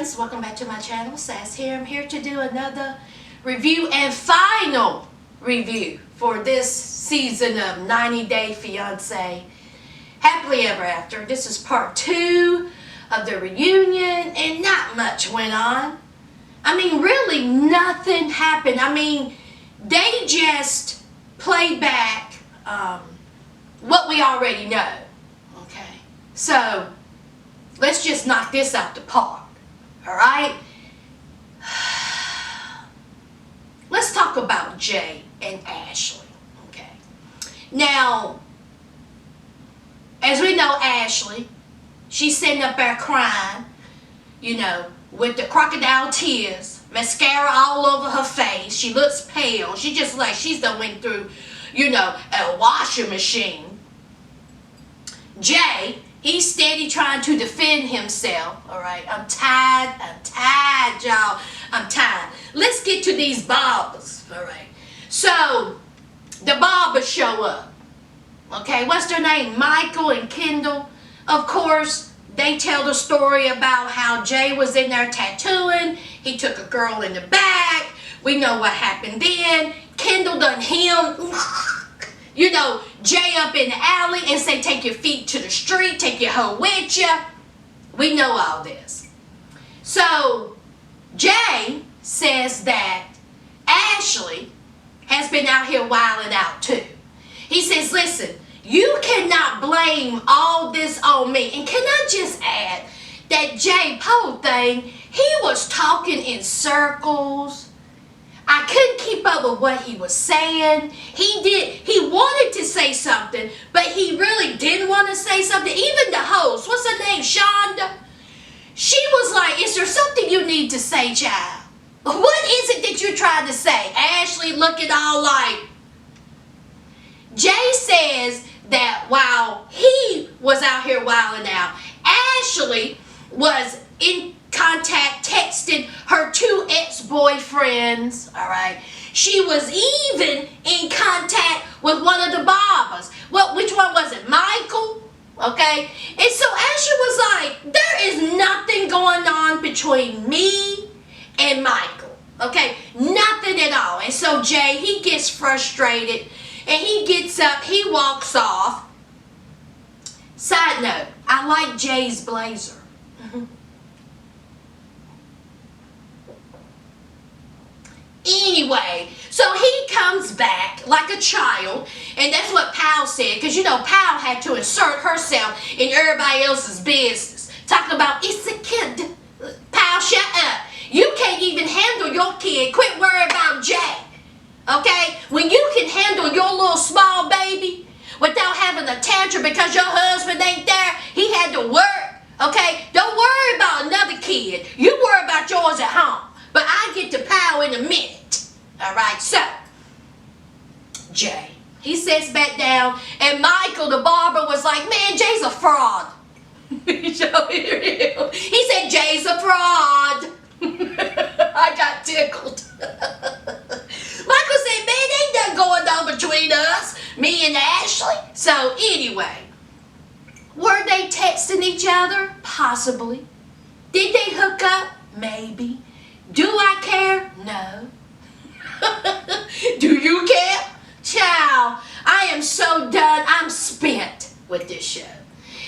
friends, welcome back to my channel. Sass here. I'm here to do another review and final review for this season of 90 Day Fiance Happily Ever After. This is part 2 of the reunion, and not much went on. I mean, really nothing happened. I mean, they just played back what we already know. Okay, so let's just knock this out the park. Alright? Let's talk about Jay and Ashley. Okay. Now, as we know, Ashley, she's sitting up there crying, you know, with the crocodile tears, mascara all over her face. She looks pale. She just like she's done went through, you know, a washing machine. Jay, he's steady trying to defend himself. Alright, I'm tired, y'all. I'm tired. Let's get to these barbers. Alright. So, the barbers show up. Okay, what's their name? Michael and Kendall. Of course, they tell the story about how Jay was in there tattooing. He took a girl in the back. We know what happened then. Kendall done him. You know, Jay up in the alley and say, take your feet to the street, take your hoe with you. We know all this. So, Jay says that Ashley has been out here wilding out too. He says, listen, you cannot blame all this on me. And can I just add that Jay, poor thing, he was talking in circles. I couldn't keep up with what he was saying. He wanted to say something, but he really didn't want to say something. Even the host, what's her name, Shonda? She was like, is there something you need to say, child? What is it that you're trying to say? Ashley looking all like... Jay says that while he was out here wilding out, Ashley was in contact, texting her 2 ex-boyfriends, alright? She was even in contact with one of the barbers. Well, which one was it? Michael? Okay? And so Ashley was like, there is nothing going on between me and Michael. Okay? Nothing at all. And so Jay, he gets frustrated and he gets up, he walks off. Side note, I like Jay's blazer. Anyway, so he comes back like a child, and that's what Pal said, because you know Pal had to insert herself in everybody else's business. Talking about, it's a kid. Pal, shut up. You can't even handle your kid. Quit worrying about Jay. Okay? When you can handle your little small baby without having a tantrum because your husband ain't there, he had to work. Okay? Don't worry about another kid. You worry about yours at home. But I get to Pal in a minute. Alright, so Jay, he sits back down, and Michael, the barber, was like, man, Jay's a fraud. He said, Jay's a fraud. I got tickled. Michael said, man, ain't nothing going on between us, me and Ashley. So anyway, were they texting each other? Possibly. Did they hook up? Maybe. Do I care? No. Do you care? Child, I am so done. I'm spent with this show.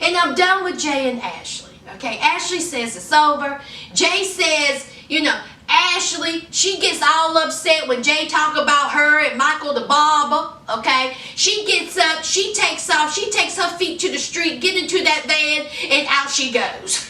And I'm done with Jay and Ashley. Okay, Ashley says it's over. Jay says, you know, Ashley, she gets all upset when Jay talk about her and Michael the barber. Okay, she gets up, she takes off, she takes her feet to the street, get into that van, and out she goes.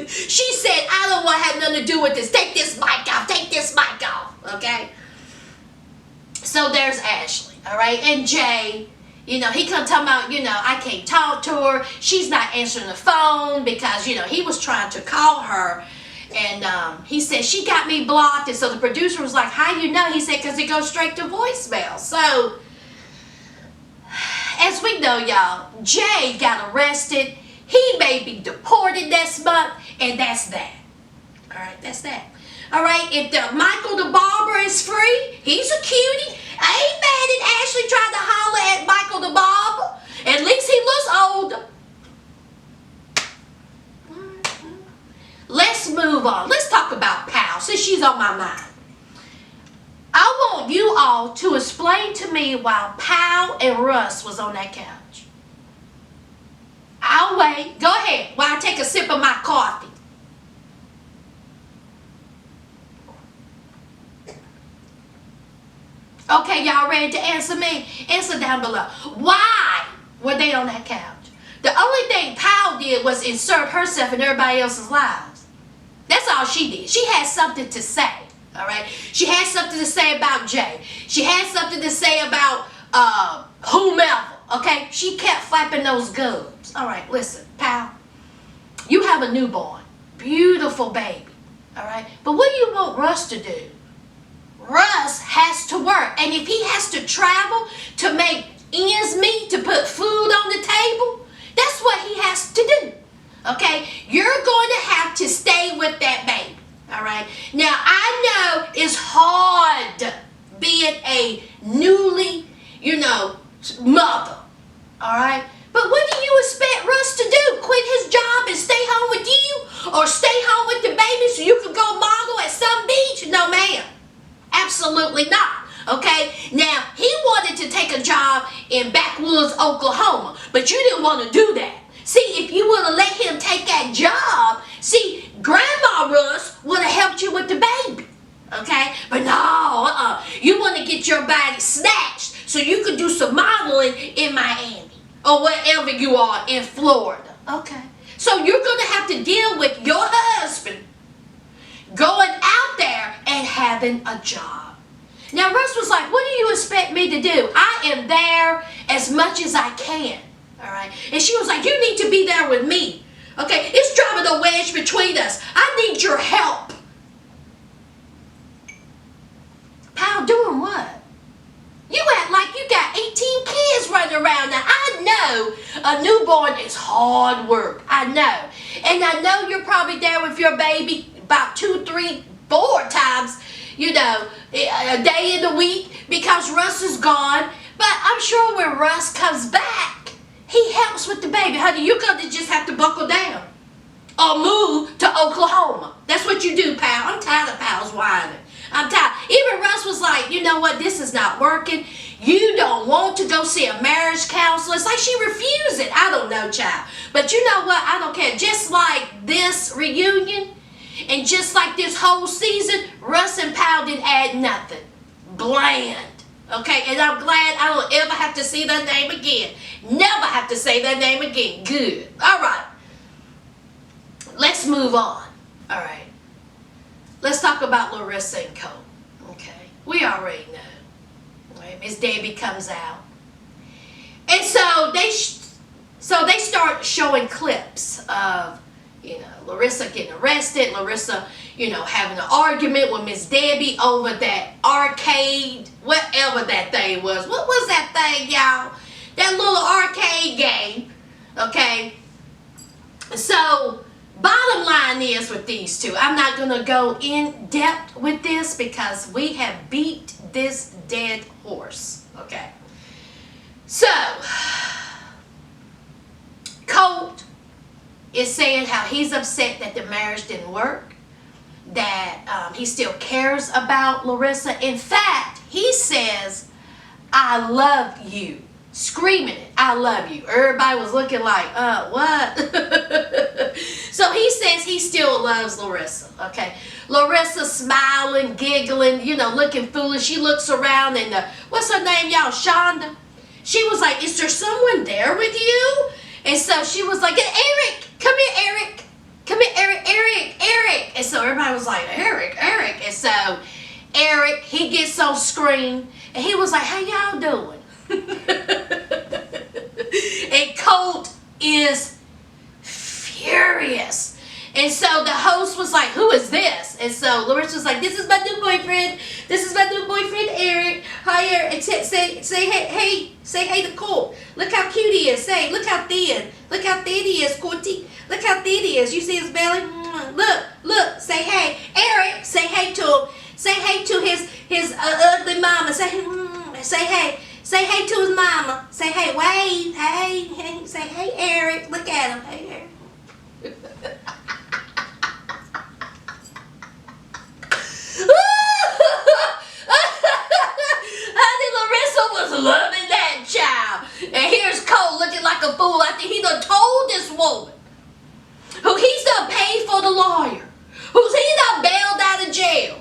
She said, I don't want to have nothing to do with this. Take this mic off. Take this mic off. Okay? So there's Ashley. Alright? And Jay, you know, he come talking about, you know, I can't talk to her. She's not answering the phone because, you know, he was trying to call her. And he said, she got me blocked. And so the producer was like, how you know? He said, because it goes straight to voicemail. So, as we know, y'all, Jay got arrested. He may be deported this month, and that's that. Alright, that's that. Alright, if Michael the barber is free, he's a cutie. I ain't mad at Ashley trying to holler at Michael the barber. At least he looks older. Let's on my mind. I want you all to explain to me why Pal and Russ was on that couch. I'll wait. Go ahead while I take a sip of my coffee. Okay, y'all ready to answer me? Answer down below. Why were they on that couch? The only thing Pal did was insert herself in everybody else's lives. That's all she did. She had something to say. All right. She had something to say about Jay. She had something to say about whomever. Okay. She kept flapping those gums. All right. Listen, Pal. You have a newborn, beautiful baby. All right. But what do you want Russ to do? Russ has to work, and if he has to travel to make ends meet, to put food on the table, that's what he has to do. Okay. You're going to have to stay with that baby. All right. Now, I know it's hard being a newly, mother. All right. But what do you expect Russ to do? Quit his job and stay home with you? Or stay home with the baby so you can go model at some beach? No, ma'am. Absolutely not. Okay. Now, he wanted to take a job in backwoods, Oklahoma. But you didn't want to do that. See, if you would have let him take that job, see, Grandma Russ would have helped you with the baby. Okay? But no, you want to get your body snatched so you could do some modeling in Miami or wherever you are in Florida. Okay? So you're going to have to deal with your husband going out there and having a job. Now, Russ was like, what do you expect me to do? I am there as much as I can. All right? And she was like, you need to be there with me. Okay? It's driving a wedge between us. I need your help. Pal, doing what? You act like you got 18 kids running around now. I know a newborn is hard work. I know. And I know you're probably there with your baby about 2, 3, 4 times, a day in the week because Russ is gone. But I'm sure when Russ comes back, he helps with the baby. Honey, you're going to just have to buckle down or move to Oklahoma. That's what you do, Pal. I'm tired of Pal's whining. I'm tired. Even Russ was like, you know what? This is not working. You don't want to go see a marriage counselor. It's like she refused it. I don't know, child. But you know what? I don't care. Just like this reunion and just like this whole season, Russ and Pal didn't add nothing. Bland. Okay? And I'm glad I don't ever have to see that name again. Never have to say that name again. Good. All right. Let's move on. All right. Let's talk about Larissa and Cole. Okay. We already know. Right? Miss Debbie comes out. And so they start showing clips of, Larissa getting arrested. Larissa, having an argument with Miss Debbie over that arcade, whatever that thing was. What was that thing, y'all? That little arcade game. Okay. So, bottom line is with these two, I'm not going to go in depth with this because we have beat this dead horse. Okay. So, Colt is saying how he's upset that the marriage didn't work, that he still cares about Larissa. In fact, he says, I love you. Screaming it, I love you. Everybody was looking like, what? So he says he still loves Larissa, okay? Larissa smiling, giggling, looking foolish. She looks around and, what's her name, y'all? Shonda. She was like, is there someone there with you? And so she was like, Eric, come here, Eric. Come here, Eric. And so everybody was like, Eric. And so Eric, he gets on screen and he was like, how y'all doing? And Colt is furious. And so the host was like, who is this? And so Larissa was like, this is my new boyfriend. This is my new boyfriend, Eric. Hi, Eric. And say hey to Colt. Look how cute he is. Say, look how thin. Look how thin he is, Colty. Look how thin he is. You see his belly? Look. Say hey. Eric, say hey to him. Say hey to his ugly mama. Say hey. Say hey to his mama. Say hey, wave. Hey. Say hey, Eric. Look at him. Hey, Eric. loving that child. And here's Cole looking like a fool after he done told this woman who he's done paid for the lawyer, who's he done bailed out of jail,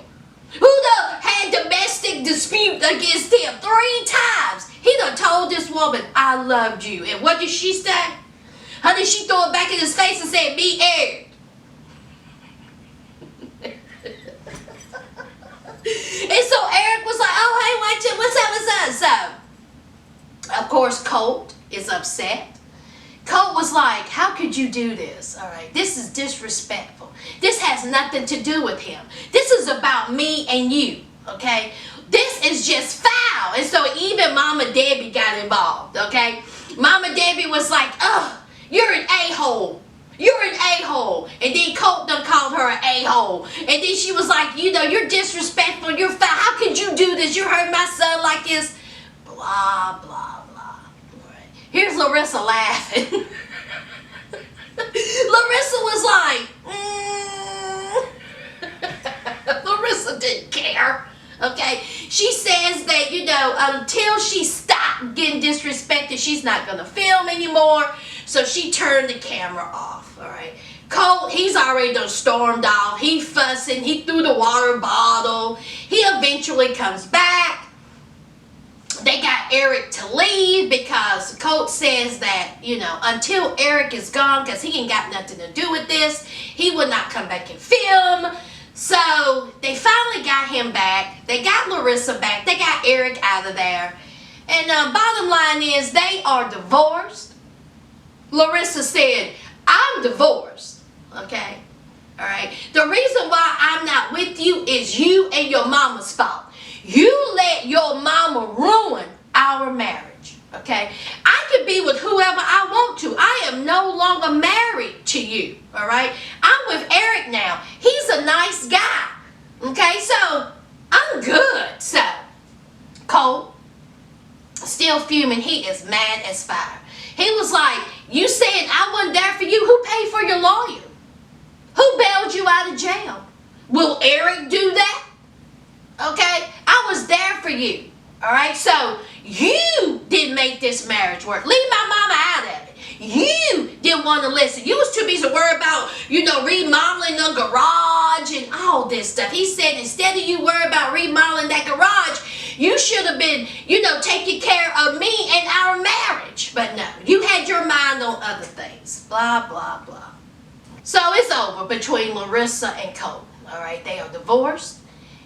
who done had domestic dispute against him 3 times. He done told this woman, I loved you. And what did she say? Honey, she threw it back in his face and said, be Eric. And so Eric was like, oh, hey, what's up? So, of course, Colt is upset. Colt was like, how could you do this? All right, this is disrespectful. This has nothing to do with him. This is about me and you, okay? This is just foul. And so even Mama Debbie got involved, okay? Mama Debbie was like, ugh, you're an a-hole. You're an a-hole. And then Colt done called her an a-hole. And then she was like, you know, you're disrespectful. You're foul. How could you do this? You hurt my son like this. Blah, blah, blah. Right. Here's Larissa laughing. Larissa was like, Larissa didn't care. Okay? She says that, you know, until she stopped getting disrespected, she's not going to film anymore. So she turned the camera off, all right? Colt, he's already done stormed off. He fussing. He threw the water bottle. He eventually comes back. They got Eric to leave because Colt says that, you know, until Eric is gone, because he ain't got nothing to do with this, he would not come back and film. So they finally got him back. They got Larissa back. They got Eric out of there. And bottom line is they are divorced. Larissa said, I'm divorced, okay? All right? The reason why I'm not with you is you and your mama's fault. You let your mama ruin our marriage, okay? I can be with whoever I want to. I am no longer married to you, all right? I'm with Eric now. He's a nice guy, okay? So I'm good. So Cole, still fuming. He is mad as fire. He was like, you said I wasn't there for you. Who paid for your lawyer? Who bailed you out of jail? Will Eric do that? Okay? I was there for you. All right? So you didn't make this marriage work. Leave my mama out of it. You didn't want to listen. You was too busy worried about, you know, remodeling the garage and all this stuff. He said instead of you worry about remodeling that garage, you should have been, you know, taking care of me and our marriage. But no, you had your mind on other things. Blah, blah, blah. So it's over between Larissa and Colt. All right, they are divorced.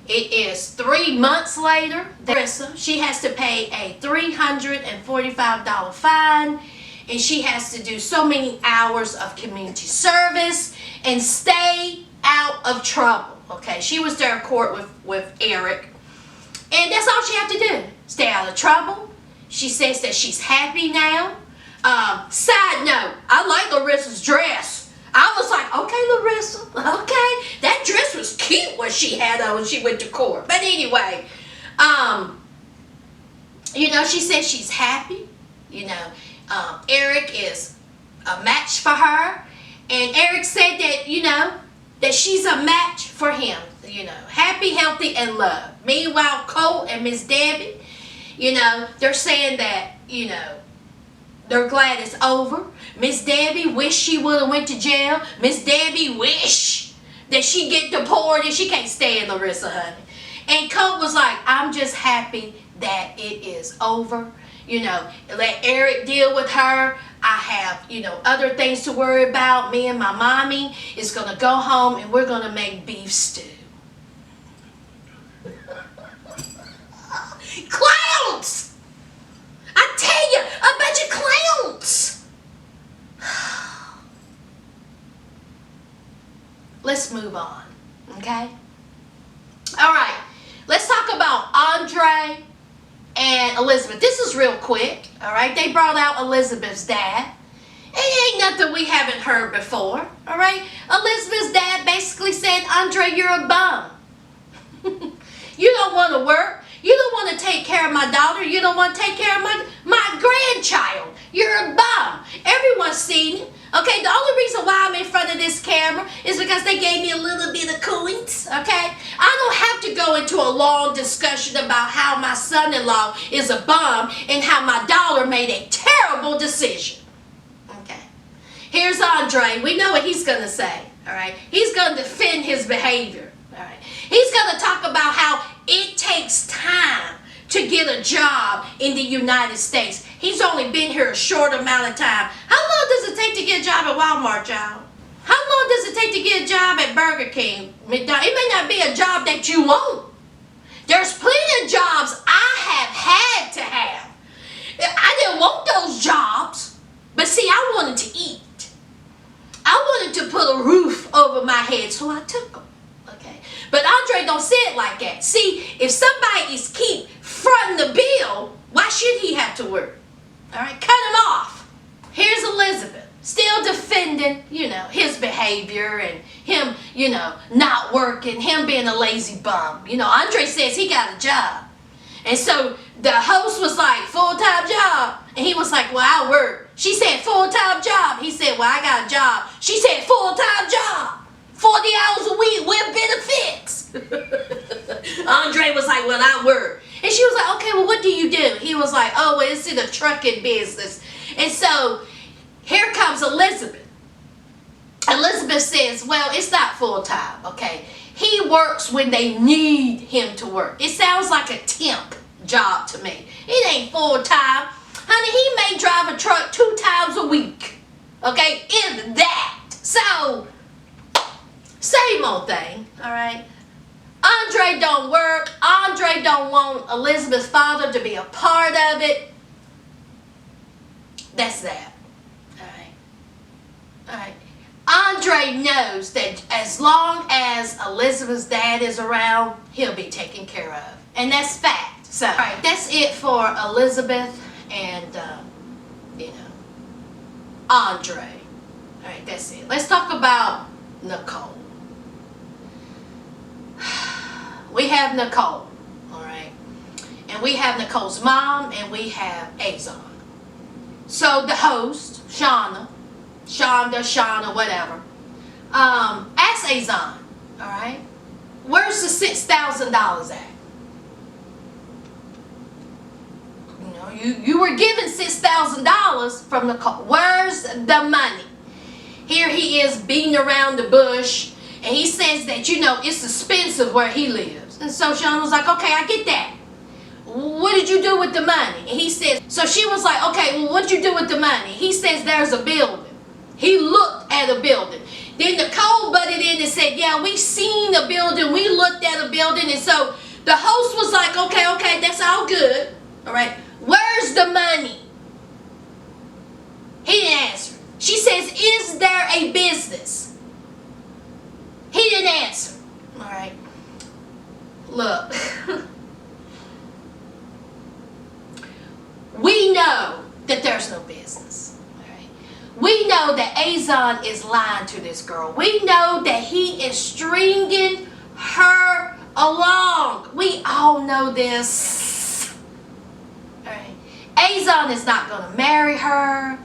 It is 3 months later. Larissa, she has to pay a $345 fine. And she has to do so many hours of community service and stay out of trouble. Okay, she was there in court with Eric. And that's all she had to do. Stay out of trouble. She says that she's happy now. Side note, I like Larissa's dress. I was like, okay, Larissa, okay. That dress was cute what she had on when she went to court. But anyway, you know, she says she's happy. You know, Eric is a match for her. And Eric said that, you know, that she's a match for him. You know, happy, healthy, and love. Meanwhile, Colt and Miss Debbie, you know, they're saying that, you know, they're glad it's over. Miss Debbie wish she would have went to jail. Miss Debbie wish that she get deported. She can't stand Larissa, honey. And Colt was like, I'm just happy that it is over. You know, let Eric deal with her. I have, you know, other things to worry about. Me and my mommy is going to go home and we're going to make beef stew. Clowns! I tell you, a bunch of clowns! Let's move on, okay? All right, let's talk about Andre and Elizabeth. This is real quick, all right? They brought out Elizabeth's dad. It ain't nothing we haven't heard before, all right? Elizabeth's dad basically said, Andre, you're a bum. You don't want to work. You don't want to take care of my daughter. You don't want to take care of my grandchild. You're a bum. Everyone's seen it. Okay, the only reason why I'm in front of this camera is because they gave me a little bit of coins, okay? I don't have to go into a long discussion about how my son-in-law is a bum and how my daughter made a terrible decision, okay? Here's Andre. We know what he's going to say, all right? He's going to defend his behavior, all right? He's going to talk about how it takes time to get a job in the United States. He's only been here a short amount of time. How long does it take to get a job at Walmart, y'all? How long does it take to get a job at Burger King, McDonald's? It may not be a job that you want. There's plenty of jobs I have had to have. I didn't want those jobs, but see, I wanted to eat. I wanted to put a roof over my head, so I took them. Okay, but Andre don't say it like that. See, if somebody is keep fronting the bill, why should he have to work? All right, cut him off. Here's Elizabeth, still defending, his behavior and him, not working, him being a lazy bum. Andre says he got a job. And so the host was like, full-time job. And he was like, well, I work. She said, full-time job. He said, well, I got a job. She said, full-time job. 40 hours a week with benefits. Andre was like, well, I work. And she was like, okay, well, what do you do? He was like, oh, well, it's in the trucking business. And so here comes Elizabeth. Elizabeth says, well, it's not full-time, okay? He works when they need him to work. It sounds like a temp job to me. It ain't full-time. Honey, he may drive a truck 2 times a week, okay? If that. So, same old thing, all right? Andre don't work. Andre don't want Elizabeth's father to be a part of it. That's that. All right. Andre knows that as long as Elizabeth's dad is around, he'll be taken care of. And that's fact. So, all right, that's it for Elizabeth and, Andre. All right, that's it. Let's talk about Nicole. We have Nicole, all right? And we have Nicole's mom, and we have Azon. So the host, Shonda, whatever, asked Azon, all right, where's the $6,000 at? You were given $6,000 from Nicole. Where's the money? Here he is beating around the bush. And he says that, it's expensive where he lives. And so Sean was like, okay, I get that. What did you do with the money? And he says, so she was like, okay, well, what did you do with the money? He says, there's a building. He looked at a building. Then Nicole butted in and said, yeah, we seen a building. We looked at a building. And so the host was like, okay, that's all good. All right, where's the money? He didn't answer. She says, is there a business? He didn't answer. All right. Look. We know that there's no business. All right. We know that Azon is lying to this girl. We know that he is stringing her along. We all know this. All right. Azon is not going to marry her.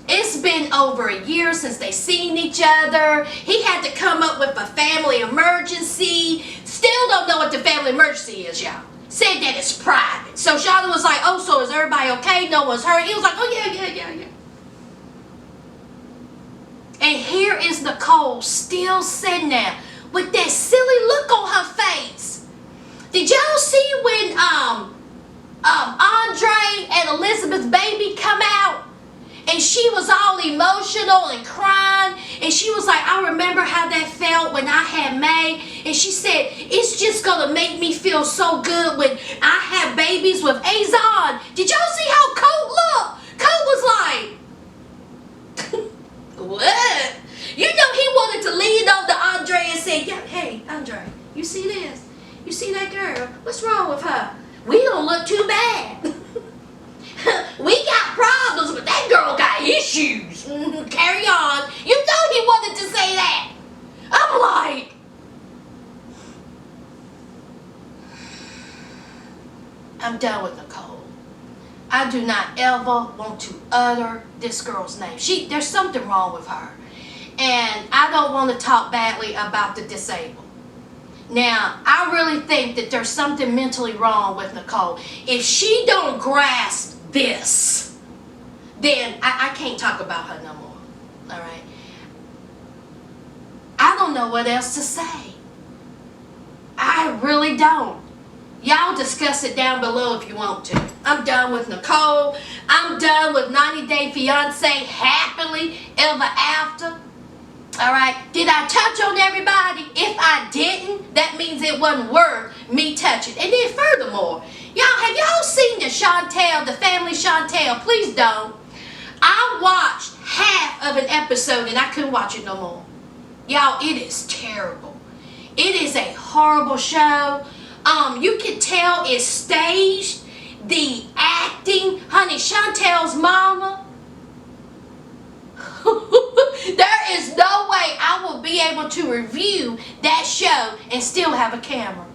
It's been over a year since they seen each other. He had to come up with a family emergency. Still don't know what the family emergency is, y'all. Said that it's private. So Charlotte was like, oh, so is everybody okay? No one's hurt. He was like, oh, yeah. And here is Nicole still sitting there with that silly look on her face. Did y'all see when Andre and Elizabeth's baby come out? And she was all emotional and crying. And she was like, I remember how that felt when I had May. And she said, it's just going to make me feel so good when I have babies with Azon. Did y'all see how Colt looked? Colt was like, what? He wanted to lean on to Andre and say, yeah, hey, Andre, you see this? You see that girl? What's wrong with her? We don't look too bad. We got problems, but that girl got issues. Carry on. You know he wanted to say that. I'm like, I'm done with Nicole. I do not ever want to utter this girl's name. There's something wrong with her. And I don't want to talk badly about the disabled. Now, I really think that there's something mentally wrong with Nicole. If she don't grasp this, then I can't talk about her no more. All right? I don't know what else to say. I really don't. Y'all discuss it down below if you want to. I'm done with Nicole. I'm done with 90 Day Fiance happily ever after. All right? Did I touch on everybody? If I didn't, that means it wasn't worth me touching. And then furthermore, have y'all seen the family Chantel? Please don't. I watched half of an episode and I couldn't watch it no more. Y'all, it is terrible. It is a horrible show. You can tell it's staged. The acting, honey, Chantel's mama. There is no way I will be able to review that show and still have a camera.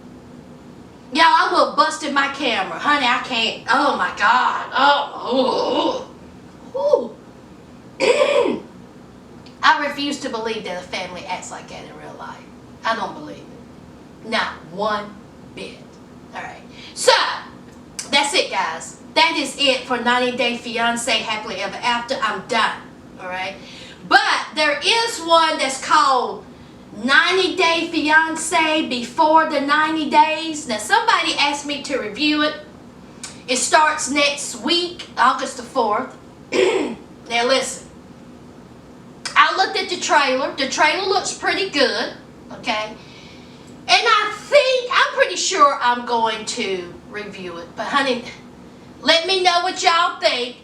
Y'all, I will have busted my camera. Honey, I can't. Oh my God. Oh. I refuse to believe that a family acts like that in real life. I don't believe it. Not one bit. Alright. So, that's it, guys. That is it for 90 Day Fiance Happily Ever After. I'm done. Alright. But there is one that's called 90 Day Fiance Before the 90 Days. Now, somebody asked me to review it. It starts next week, August the 4th. Now, listen. I looked at the trailer. The trailer looks pretty good. Okay. And I'm pretty sure I'm going to review it. But honey, let me know what y'all think.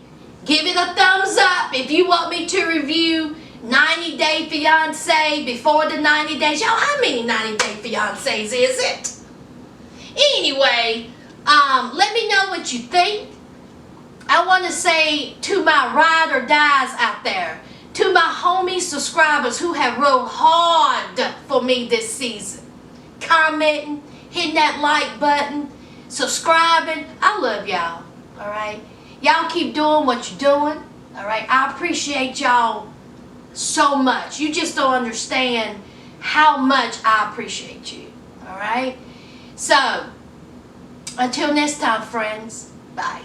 Give it a thumbs up if you want me to review 90 Day Fiance Before the 90 Days. Y'all, how many 90 Day Fiancés is it? Anyway, let me know what you think. I want to say to my ride or dies out there, to my homie subscribers who have rode hard for me this season, commenting, hitting that like button, subscribing. I love y'all. Alright? Y'all keep doing what you're doing. Alright? I appreciate y'all so much. You just don't understand how much I appreciate you. Alright? So, until next time, friends. Bye.